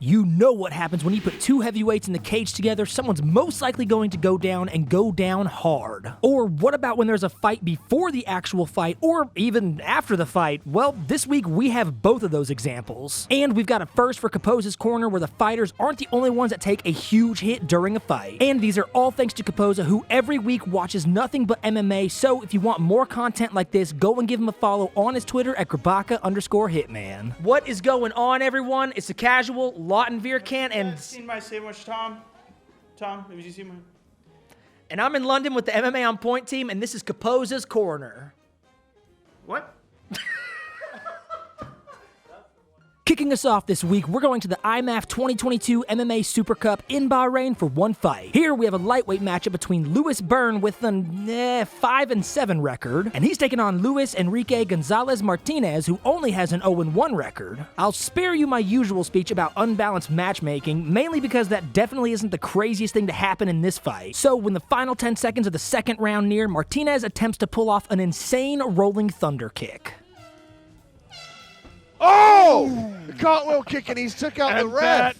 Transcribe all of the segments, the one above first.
You know what happens when you put two heavyweights in the cage together. Someone's most likely going to go down and go down hard. Or what about when there's a fight before the actual fight, or even after the fight? Well, this week we have both of those examples. And we've got a first for Caposa's corner, where the fighters aren't the only ones that take a huge hit during a fight. And these are all thanks to Caposa, who every week watches nothing but MMA. So if you want more content like this, go and give him a follow on his Twitter at Grabaka_Hitman. What is going on, everyone? It's the Casual, Lawton Veerkant, and... Have you seen my sandwich, Tom? Tom, have you seen my... And I'm in London with the MMA On Point team, and this is Caposa's corner. What? Kicking us off this week, we're going to the IMAF 2022 MMA Super Cup in Bahrain for one fight. Here we have a lightweight matchup between Byrne with an 5-7 record, and he's taking on Enrique Gonzalez Martinez, who only has an 0-1 record. I'll spare you my usual speech about unbalanced matchmaking, mainly because that definitely isn't the craziest thing to happen in this fight. So when the final 10 seconds of the second round near, Martinez attempts to pull off an insane rolling thunder kick. Oh! The cartwheel kick, and he's took out the ref.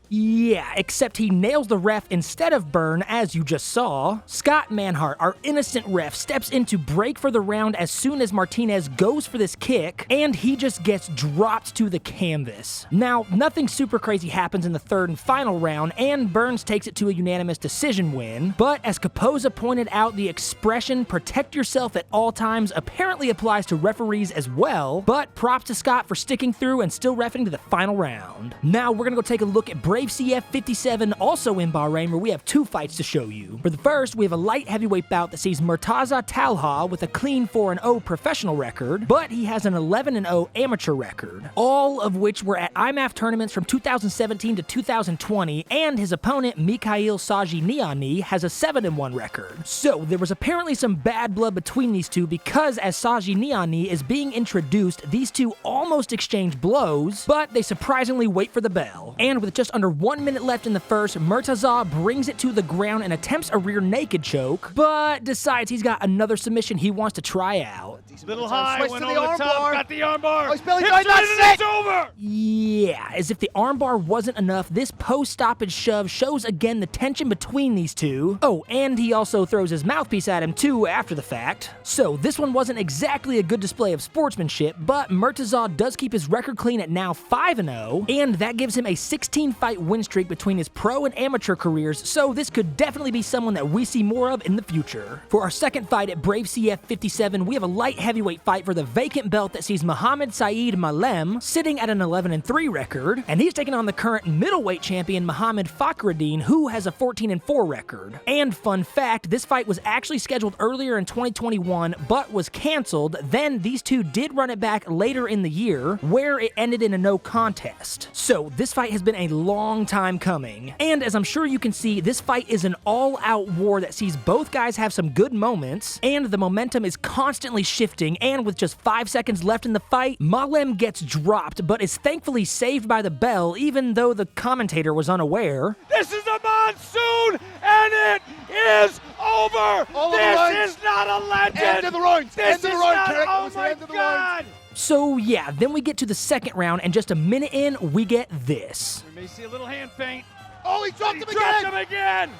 Yeah, except he nails the ref instead of Byrne, as you just saw. Scott Manhart, our innocent ref, steps in to break for the round as soon as Martinez goes for this kick, and he just gets dropped to the canvas. Now, nothing super crazy happens in the third and final round, and Burns takes it to a unanimous decision win, but as Caposa pointed out, the expression "protect yourself at all times" apparently applies to referees as well, but props to Scott for sticking through and still reffing to the final round. Now, we're gonna go take a look at Brave CF 57, also in Bahrain, where we have two fights to show you. For the first, we have a light heavyweight bout that sees Murtaza Talha with a clean 4-0 professional record, but he has an 11-0 amateur record, all of which were at IMAF tournaments from 2017 to 2020, and his opponent, Mikhail Sajiyani, has a 7-1 record. So there was apparently some bad blood between these two, because as Sajiyani is being introduced, these two almost exchange blows, but they surprisingly wait for the bell. And with just under 1 minute left in the first, Murtaza brings it to the ground and attempts a rear naked choke, but decides he's got another submission he wants to try out. Little high, went over the top, got the armbar. Oh, he's belly tight, that's it! Over! Yeah, as if the armbar wasn't enough, this post-stoppage shove shows again the tension between these two. Oh, and he also throws his mouthpiece at him too after the fact. So this one wasn't exactly a good display of sportsmanship, but Murtaza does keep his record clean at now 5-0, and that gives him a 16-fight win streak between his pro and amateur careers, so this could definitely be someone that we see more of in the future. For our second fight at Brave CF 57, we have a light heavyweight fight for the vacant belt that sees Mohammad Saeed Malem sitting at an 11-3 record, and he's taking on the current middleweight champion Mohammad Fakhradin, who has a 14-4 record. And fun fact, this fight was actually scheduled earlier in 2021, but was canceled. Then these two did run it back later in the year, where it ended in a no contest. So this fight has been a long time coming, and as I'm sure you can see, this fight is an all-out war that sees both guys have some good moments, and the momentum is constantly shifting, and with just 5 seconds left in the fight, Malem gets dropped, but is thankfully saved by the bell, even though the commentator was unaware. This is a monsoon, and it is over! This is not a legend! End of the rounds! This is not, oh my God! So yeah, then we get to the second round, and just a minute in, we get this. We may see a little hand feint. Oh, he dropped him again!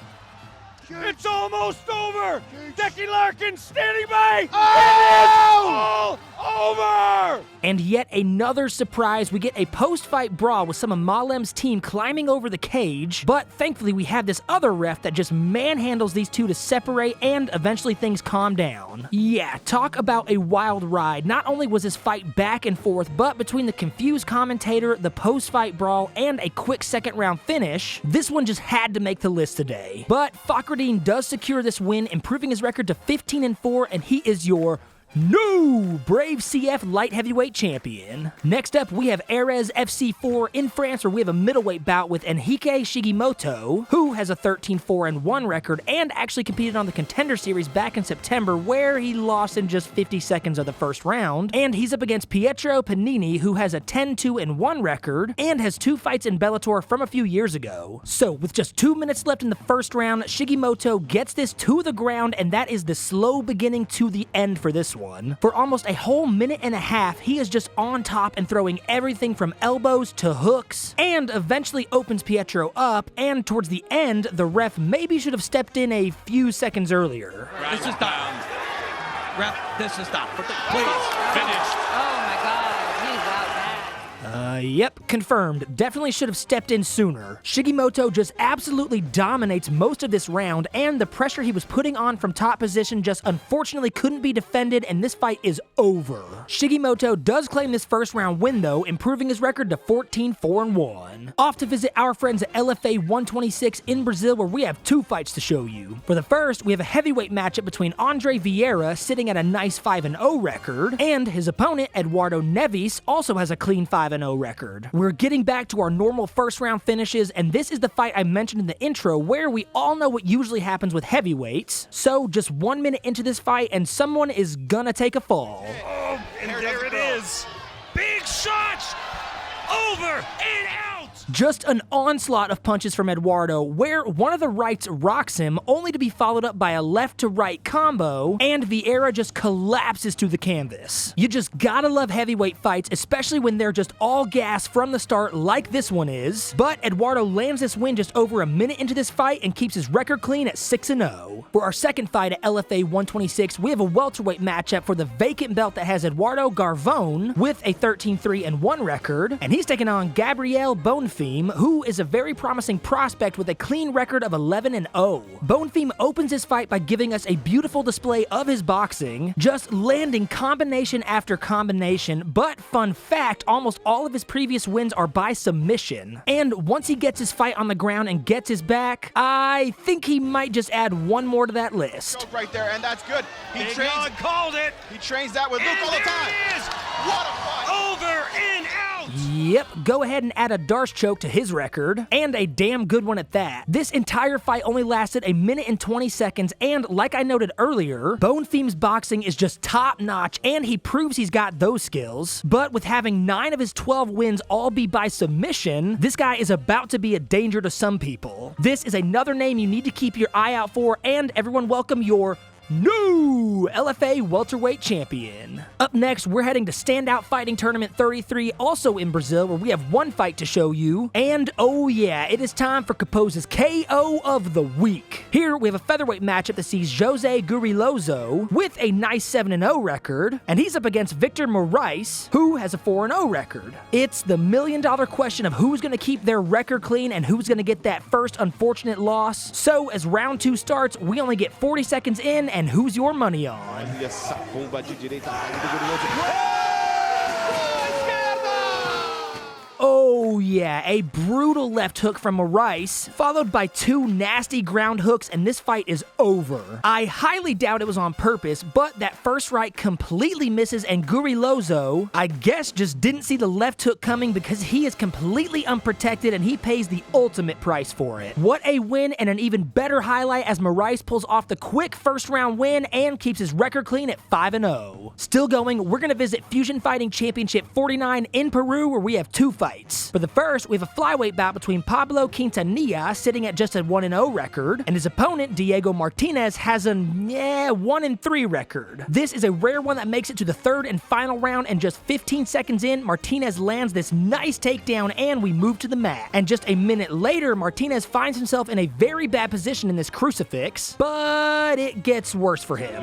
It's almost over! Decky Larkin standing by! Oh! It is all over! And yet another surprise, we get a post-fight brawl with some of Malem's team climbing over the cage, but thankfully we have this other ref that just manhandles these two to separate, and eventually things calm down. Yeah, talk about a wild ride. Not only was this fight back and forth, but between the confused commentator, the post-fight brawl, and a quick second round finish, this one just had to make the list today. But Fakhradin does secure this win, improving his record to 15-4, and he is your new Brave CF light heavyweight champion. Next up, we have Erez FC4 in France, where we have a middleweight bout with Enki Shigimoto, who has a 13-4-1 record and actually competed on the Contender Series back in September, where he lost in just 50 seconds of the first round. And he's up against Pietro Panini, who has a 10-2-1 record and has 2 fights in Bellator from a few years ago. So with just 2 minutes left in the first round, Shigimoto gets this to the ground, and that is the slow beginning to the end for this one. one. For almost a whole minute and a half, he is just on top and throwing everything from elbows to hooks, and eventually opens Pietro up, and towards the end, the ref maybe should have stepped in a few seconds earlier. This is done. Ref, this is done. Please, finished. Oh my God, he's out bad. Yep, confirmed. Definitely should have stepped in sooner. Shigimoto just absolutely dominates most of this round, and the pressure he was putting on from top position just unfortunately couldn't be defended, and this fight is over. Shigimoto does claim this first round win though, improving his record to 14-4-1. Off to visit our friends at LFA 126 in Brazil, where we have two fights to show you. For the first, we have a heavyweight matchup between Andre Vieira, sitting at a nice 5-0 record, and his opponent, Eduardo Neves, also has a clean 5-0 record. We're getting back to our normal first round finishes, and this is the fight I mentioned in the intro where we all know what usually happens with heavyweights. So just 1 minute into this fight and someone is gonna take a fall. Oh, and there it is. Big shots. Over and out. Just an onslaught of punches from Eduardo, where one of the rights rocks him, only to be followed up by a left-to-right combo, and Vieira just collapses to the canvas. You just gotta love heavyweight fights, especially when they're just all gas from the start like this one is. But Eduardo lands this win just over a minute into this fight and keeps his record clean at 6-0. For our second fight at LFA 126, we have a welterweight matchup for the vacant belt that has Eduardo Garvon with a 13-3-1 record, and he's taking on Gabriel Bonfim, who is a very promising prospect with a clean record of 11-0. Bonfim opens his fight by giving us a beautiful display of his boxing, just landing combination after combination, but fun fact, almost all of his previous wins are by submission. And once he gets his fight on the ground and gets his back, I think he might just add one more to that list. Right there, and that's good. Big Dog called it. He trains that with Luke all the time. It is. What a fight. Over and out. Yep, go ahead and add a Darce choke to his record, and a damn good one at that. This entire fight only lasted 1 minute and 20 seconds, and like I noted earlier, Bonfim's boxing is just top notch, and he proves he's got those skills. But with having 9 of his 12 wins all be by submission, this guy is about to be a danger to some people. This is another name you need to keep your eye out for, and everyone welcome your new LFA welterweight champion. Up next, we're heading to Standout Fighting Tournament 33, also in Brazil, where we have one fight to show you. And oh yeah, it is time for Caposa's KO of the week. Here, we have a featherweight matchup that sees Jose Guriloso with a nice 7-0 record, and he's up against Victor Moraes, who has a 4-0 record. It's the million-dollar question of who's going to keep their record clean and who's going to get that first unfortunate loss. So as round 2 starts, we only get 40 seconds in, and who's your money on? Oh yeah, a brutal left hook from Moraes, followed by 2 nasty ground hooks, and this fight is over. I highly doubt it was on purpose, but that first right completely misses, and Guriloso, I guess, just didn't see the left hook coming because he is completely unprotected and he pays the ultimate price for it. What a win, and an even better highlight as Moraes pulls off the quick first round win and keeps his record clean at 5-0. Still going, we're gonna visit Fusion Fighting Championship 49 in Peru, where we have 2 fights. For the first, we have a flyweight bout between Pablo Quintanilla, sitting at just a 1-0 record, and his opponent, Diego Martinez, has a 1-3 record. This is a rare one that makes it to the third and final round, and just 15 seconds in, Martinez lands this nice takedown, and we move to the mat. And just a minute later, Martinez finds himself in a very bad position in this crucifix, but it gets worse for him.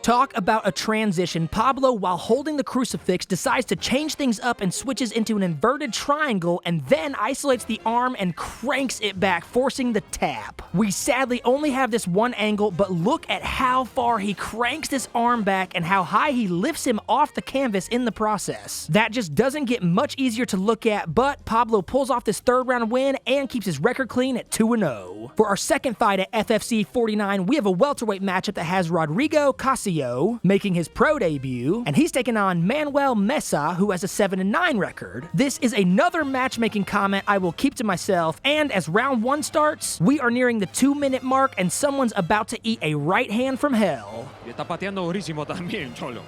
Talk about a transition. Pablo, while holding the crucifix, decides to change things up and switches into an inverted triangle, and then isolates the arm and cranks it back, forcing the tap. We sadly only have this one angle, but look at how far he cranks this arm back and how high he lifts him off the canvas in the process. That just doesn't get much easier to look at, but Pablo pulls off this third round win and keeps his record clean at 2-0. For our second fight at FFC 49, we have a welterweight matchup that has Rodrigo Casio making his pro debut, and he's taking on Manuel Mesa, who has a 7-9 record. This is another matchmaking comment I will keep to myself, and as round 1 starts, we are nearing the 2-minute mark, and someone's about to eat a right hand from hell. Está pateando durísimo también, Cholo.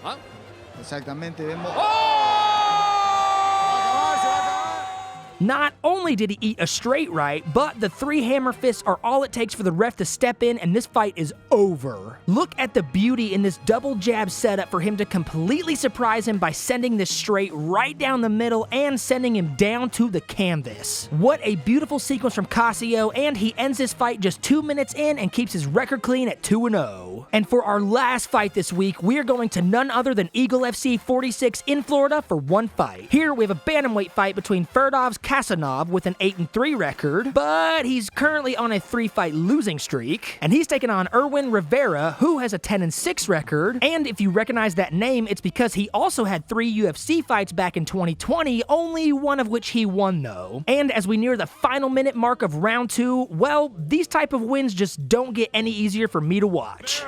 Not only did he eat a straight right, but the 3 hammer fists are all it takes for the ref to step in and this fight is over. Look at the beauty in this double jab setup for him to completely surprise him by sending this straight right down the middle and sending him down to the canvas. What a beautiful sequence from Casio, and he ends this fight just 2 minutes in and keeps his record clean at 2-0. And for our last fight this week, we are going to none other than Eagle FC 46 in Florida for one fight. Here we have a bantamweight fight between Ferdov's Kasanov with an 8-3 record, but he's currently on a 3-fight losing streak, and he's taking on Erwin Rivera, who has a 10-6 record, and if you recognize that name, it's because he also had 3 UFC fights back in 2020, only one of which he won though. And as we near the final minute mark of round 2, well, these type of wins just don't get any easier for me to watch.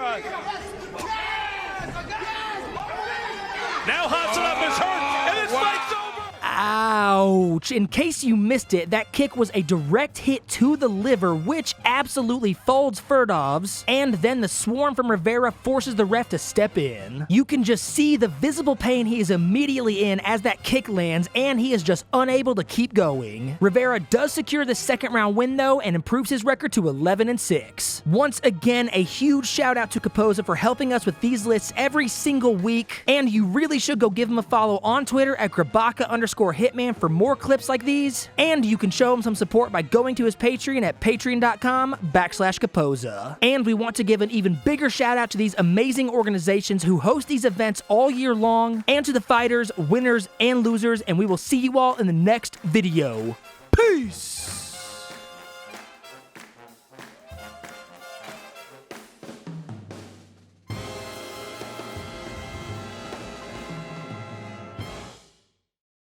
Now Hassanov is hurt, and this fight's over! Ouch. In case you missed it, that kick was a direct hit to the liver, which absolutely folds Ferdov's, and then the swarm from Rivera forces the ref to step in. You can just see the visible pain he is immediately in as that kick lands, and he is just unable to keep going. Rivera does secure the second round win though, and improves his record to 11-6. Once again, a huge shout out to Caposa for helping us with these lists every single week, and you really should go give him a follow on Twitter at Grabaka_Hitman for more clips like these, and you can show him some support by going to his Patreon at patreon.com/Caposa. And we want to give an even bigger shout out to these amazing organizations who host these events all year long, and to the fighters, winners, and losers, and we will see you all in the next video. Peace!